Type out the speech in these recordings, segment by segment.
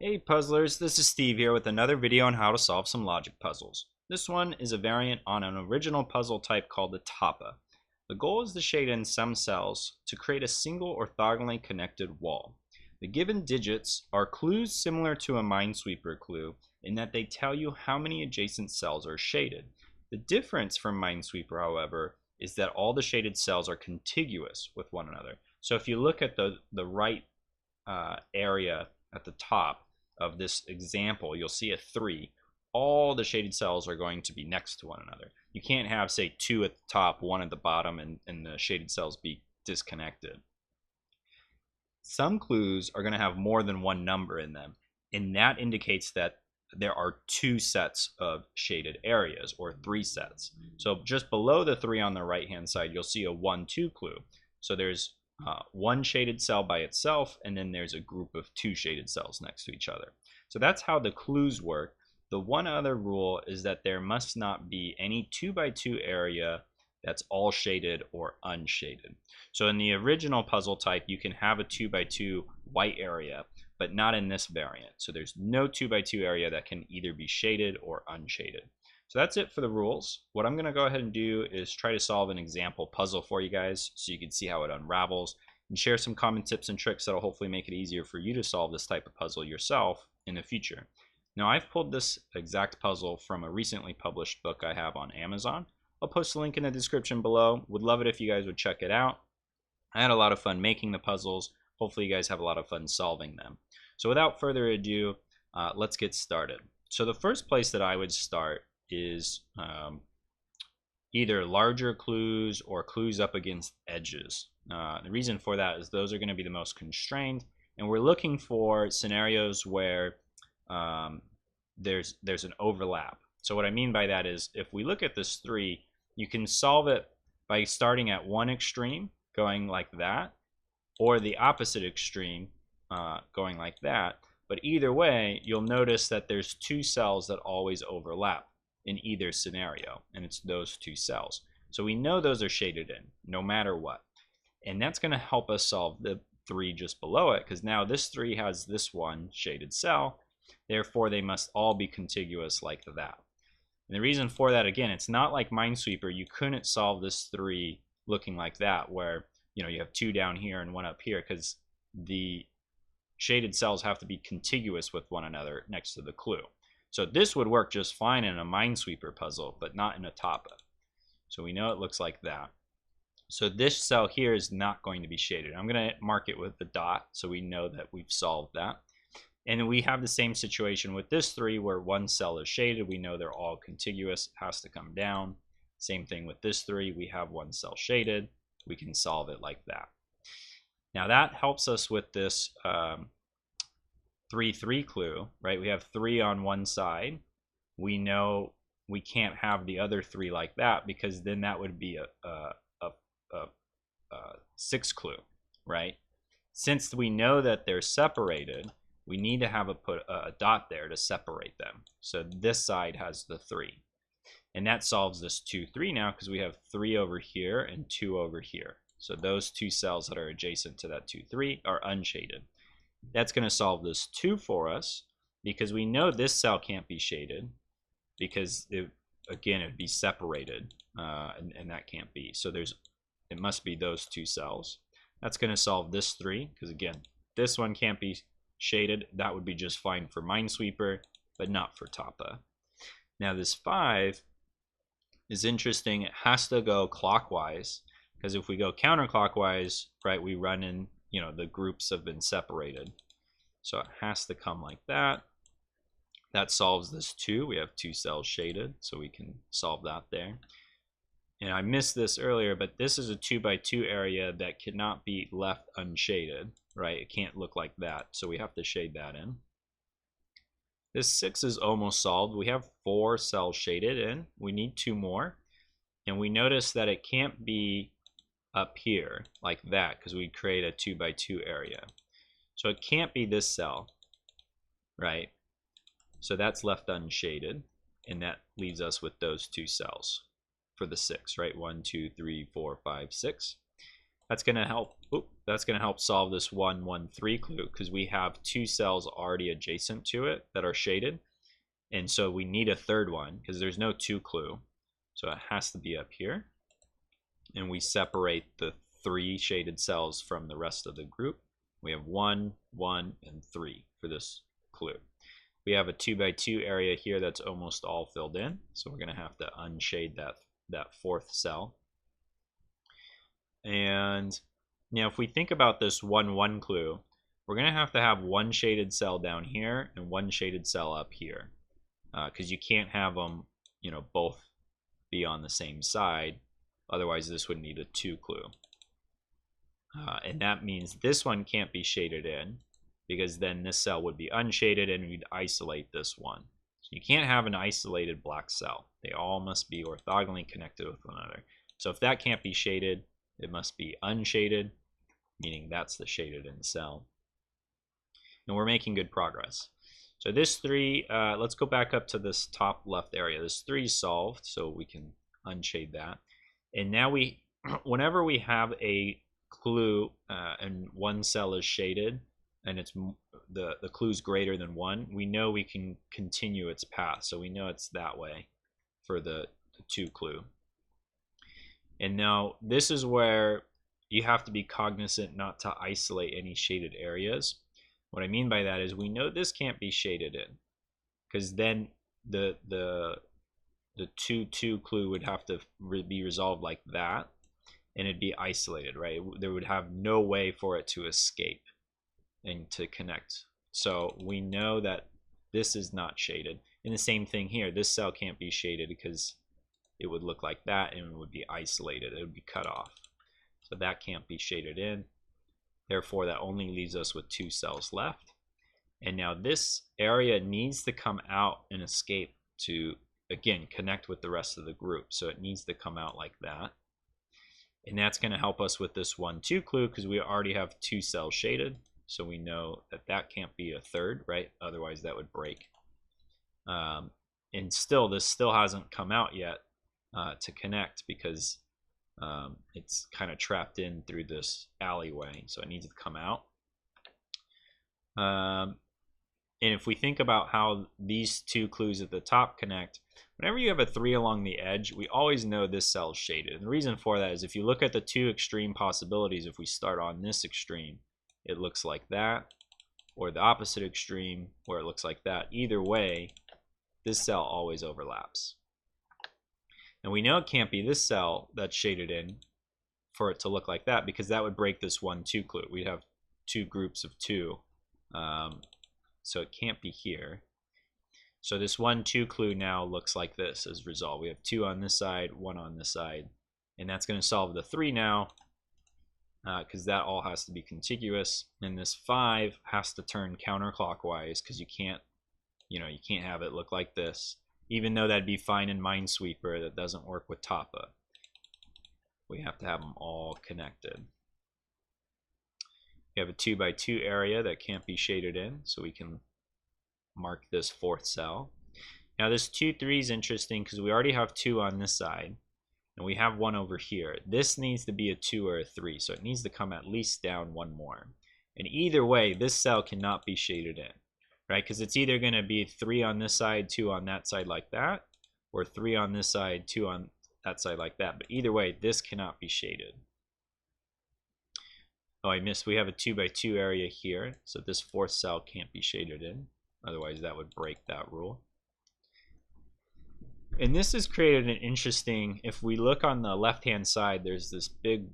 Hey puzzlers, this is Steve here with another video on how to solve some logic puzzles. This one is a variant on an original puzzle type called the Tapa. The goal is to shade in some cells to create a single orthogonally connected wall. The given digits are clues similar to a Minesweeper clue in that they tell you how many adjacent cells are shaded. The difference from Minesweeper, however, is that all the shaded cells are contiguous with one another. So if you look at the right area at the top of this example, you'll see a 3. All the shaded cells are going to be next to one another. You can't have, say, 2 at the top, 1 at the bottom, and the shaded cells be disconnected. Some clues are going to have more than one number in them, and that indicates that there are 2 sets of shaded areas, or 3 sets. So just below the 3 on the right hand side, you'll see a 1, 2 clue. So there's one shaded cell by itself, and then there's a group of 2 shaded cells next to each other. So that's how the clues work. The one other rule is that there must not be any 2 by 2 area that's all shaded or unshaded. So in the original puzzle type, you can have a 2 by 2 white area, but not in this variant. So there's no 2 by 2 area that can either be shaded or unshaded. So that's it for the rules. What I'm going to go ahead and do is try to solve an example puzzle for you guys so you can see how it unravels and share some common tips and tricks that will hopefully make it easier for you to solve this type of puzzle yourself in the future. Now, I've pulled this exact puzzle from a recently published book I have on Amazon. I'll post a link in the description below. Would love it if you guys would check it out. I had a lot of fun making the puzzles. Hopefully you guys have a lot of fun solving them. So without further ado, let's get started. So the first place that I would start is either larger clues or clues up against edges. The reason for that is those are going to be the most constrained, and we're looking for scenarios where there's an overlap. So what I mean by that is if we look at this 3, you can solve it by starting at one extreme, going like that, or the opposite extreme, going like that. But either way, you'll notice that there's 2 cells that always overlap in either scenario, and it's those 2 cells. So we know those are shaded in no matter what, and that's going to help us solve the 3 just below it, because now this 3 has this one shaded cell, therefore they must all be contiguous like that. And the reason for that, again, it's not like Minesweeper. You couldn't solve this 3 looking like that, where you have 2 down here and 1 up here, because the shaded cells have to be contiguous with one another next to the clue. So this would work just fine in a Minesweeper puzzle, but not in a Tapa. So we know it looks like that. So this cell here is not going to be shaded. I'm going to mark it with the dot so we know that we've solved that. And we have the same situation with this 3 where one cell is shaded. We know they're all contiguous. It has to come down. Same thing with this 3. We have one cell shaded. We can solve it like that. Now that helps us with this 3-3 clue, right? We have 3 on one side. We know we can't have the other 3 like that, because then that would be a 6 clue, right? Since we know that they're separated, we need to have put a dot there to separate them. So this side has the 3. And that solves this 2-3 now, because we have 3 over here and 2 over here. So those 2 cells that are adjacent to that 2-3 are unshaded. That's going to solve this 2 for us, because we know this cell can't be shaded, because again, it'd be separated, and that can't be. So it must be those 2 cells. That's going to solve this 3, because again, this one can't be shaded. That would be just fine for Minesweeper, but not for Tapa. Now this 5 is interesting. It has to go clockwise, because if we go counterclockwise, right, we run in, the groups have been separated. So it has to come like that. That solves this 2. We have 2 cells shaded, so we can solve that there. And I missed this earlier, but this is a 2 by 2 area that cannot be left unshaded, right? It can't look like that, so we have to shade that in. This 6 is almost solved. We have 4 cells shaded in. We need 2 more. And we notice that it can't be up here like that, because we create a 2 by 2 area. So it can't be this cell, right? So that's left unshaded, and that leaves us with those 2 cells for the 6, right? 1, 2, 3, 4, 5, 6. That's going to help. That's going to help solve this 1, 1, 3 clue because we have 2 cells already adjacent to it that are shaded, and so we need a third one because there's no 2 clue, so it has to be up here. And we separate the 3 shaded cells from the rest of the group. We have 1, 1, and 3 for this clue. We have a 2 by 2 area here that's almost all filled in, so we're going to have to unshade that 4th cell. And now if we think about this 1, 1 clue, we're going to have 1 shaded cell down here and 1 shaded cell up here, because you can't have them, both be on the same side. Otherwise, this would need a 2 clue. And that means this one can't be shaded in, because then this cell would be unshaded and we'd isolate this one. So you can't have an isolated black cell. They all must be orthogonally connected with one another. So if that can't be shaded, it must be unshaded, meaning that's the shaded in cell. And we're making good progress. So this 3, let's go back up to this top left area. This 3 is solved, so we can unshade that. And now whenever we have a clue and one cell is shaded, and it's the clue's greater than 1, we know we can continue its path. So we know it's that way for the 2 clue. And now this is where you have to be cognizant not to isolate any shaded areas. What I mean by that is we know this can't be shaded in, because then the 2, 2 clue would have to be resolved like that, and it'd be isolated, right? There would have no way for it to escape and to connect. So we know that this is not shaded. And the same thing here, this cell can't be shaded because it would look like that and it would be isolated. It would be cut off. So that can't be shaded in. Therefore, that only leaves us with 2 cells left. And now this area needs to come out and escape to, again, connect with the rest of the group. So it needs to come out like that. And that's going to help us with this 1, 2 clue because we already have 2 cells shaded. So we know that that can't be a third, right? Otherwise, that would break. And still, this still hasn't come out yet to connect because it's kind of trapped in through this alleyway. So it needs to come out. And if we think about how these 2 clues at the top connect, whenever you have a 3 along the edge, we always know this cell is shaded. And the reason for that is if you look at the 2 extreme possibilities, if we start on this extreme, it looks like that, or the opposite extreme where it looks like that. Either way, this cell always overlaps. And we know it can't be this cell that's shaded in for it to look like that because that would break this 1, 2 clue. We'd have 2 groups of 2. So it can't be here. So this 1, 2 clue now looks like this as resolved. We have 2 on this side, 1 on this side. And that's going to solve the 3 now because that all has to be contiguous. And this 5 has to turn counterclockwise because you can't have it look like this. Even though that'd be fine in Minesweeper, that doesn't work with Tapa. We have to have them all connected. We have a 2 by 2 area that can't be shaded in, so we can mark this 4th cell. Now this 2, 3 is interesting because we already have 2 on this side, and we have 1 over here. This needs to be a 2 or a 3, so it needs to come at least down 1 more. And either way, this cell cannot be shaded in, right? Because it's either going to be 3 on this side, 2 on that side like that, or 3 on this side, 2 on that side like that. But either way, this cannot be shaded. Oh, I missed. We have a 2 by 2 area here, so this 4th cell can't be shaded in. Otherwise, that would break that rule. And this has created an interesting, if we look on the left-hand side, there's this big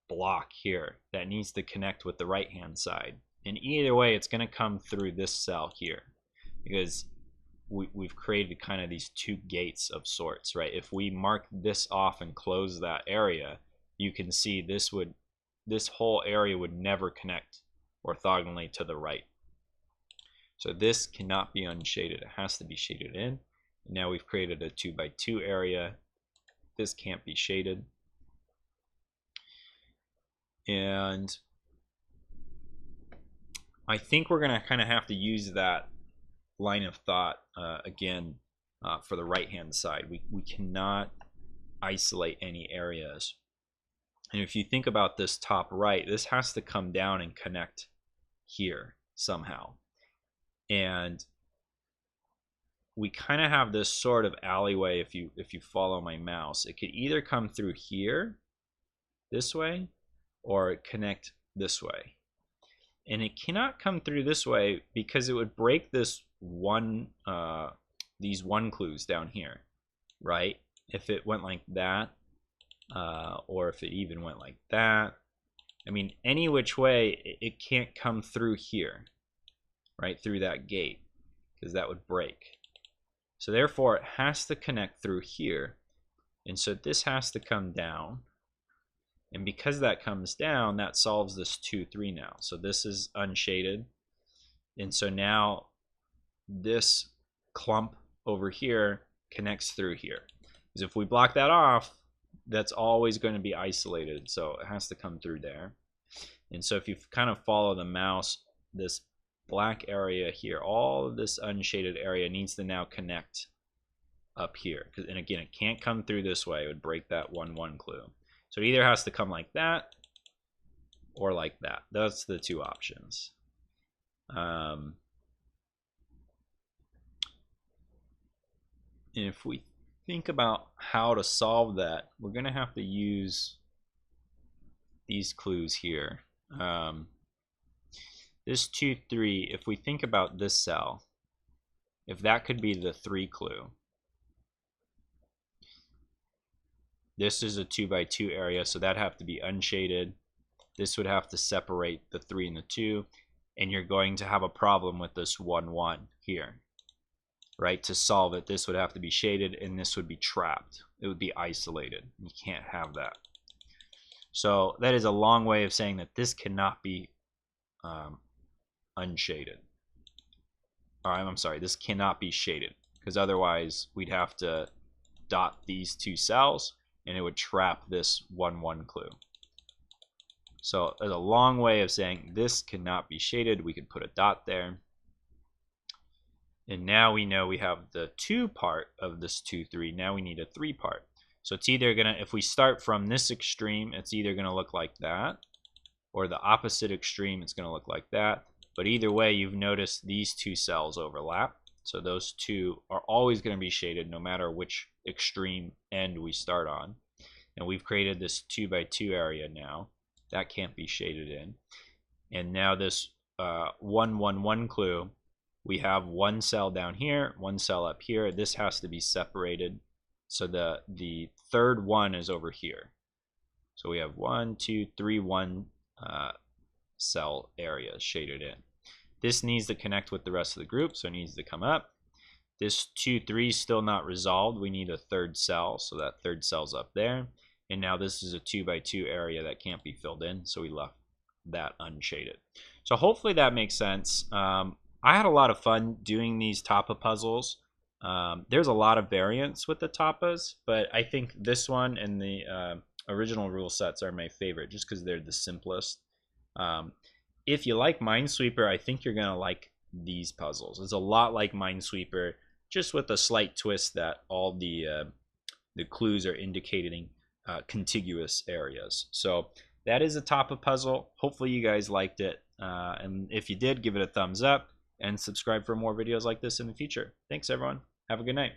block here that needs to connect with the right-hand side. And either way, it's going to come through this cell here because we've created kind of these 2 gates of sorts, right? If we mark this off and close that area, you can see this whole area would never connect orthogonally to the right. So this cannot be unshaded. It has to be shaded in. And now we've created a 2 by 2 area. This can't be shaded. And I think we're going to kind of have to use that line of thought again for the right-hand side. We cannot isolate any areas And if you think about this top right, this has to come down and connect here somehow. And we kind of have this sort of alleyway. If you follow my mouse, it could either come through here this way or connect this way. And it cannot come through this way because it would break this one these one clues down here, right? If it went like that, or if it even went like that. I mean, any which way, it can't come through here, right, through that gate, because that would break. So therefore, it has to connect through here. And so this has to come down. And because that comes down, that solves this 2, 3 now. So this is unshaded. And so now this clump over here connects through here. Because if we block that off, that's always going to be isolated. So it has to come through there. And so if you kind of follow the mouse, this black area here, all of this unshaded area needs to now connect up here. And again, it can't come through this way. It would break that 1, 1 clue. So it either has to come like that or like that. That's the two options. And if we think about how to solve that, we're going to have to use these clues here. This 2, 3, if we think about this cell, if that could be the 3 clue, this is a 2 by 2 area, so that'd have to be unshaded. This would have to separate the 3 and the 2, and you're going to have a problem with this 1, 1 here, right? To solve it, this would have to be shaded, and this would be trapped. It would be isolated. You can't have that. So that is a long way of saying that this cannot be unshaded. Or I'm sorry, this cannot be shaded, because otherwise we'd have to dot these 2 cells and it would trap this 1, 1 clue. So there's a long way of saying this cannot be shaded. We could put a dot there. And now we know we have the 2 part of this 2, 3. Now we need a 3 part. So it's either gonna, if we start from this extreme, it's either gonna look like that, or the opposite extreme, it's gonna look like that. But either way, you've noticed these 2 cells overlap. So those 2 are always going to be shaded no matter which extreme end we start on. And we've created this 2 by 2 area now. That can't be shaded in. And now this 1, 1, 1 clue, we have 1 cell down here, 1 cell up here. This has to be separated. So the third one is over here. So we have 1, 2, 3, 1 cell areas shaded in. This needs to connect with the rest of the group, so it needs to come up. This 2, 3 is still not resolved. We need a 3rd cell, so that 3rd cell's up there. And now this is a 2 by 2 area that can't be filled in, so we left that unshaded. So hopefully that makes sense. I had a lot of fun doing these Tapa puzzles. There's a lot of variants with the Tapas, but I think this one and the original rule sets are my favorite just because they're the simplest. If you like Minesweeper, I think you're going to like these puzzles. It's a lot like Minesweeper, just with a slight twist that all the clues are indicating contiguous areas. So that is a Tapa puzzle. Hopefully you guys liked it. And if you did, give it a thumbs up and subscribe for more videos like this in the future. Thanks, everyone. Have a good night.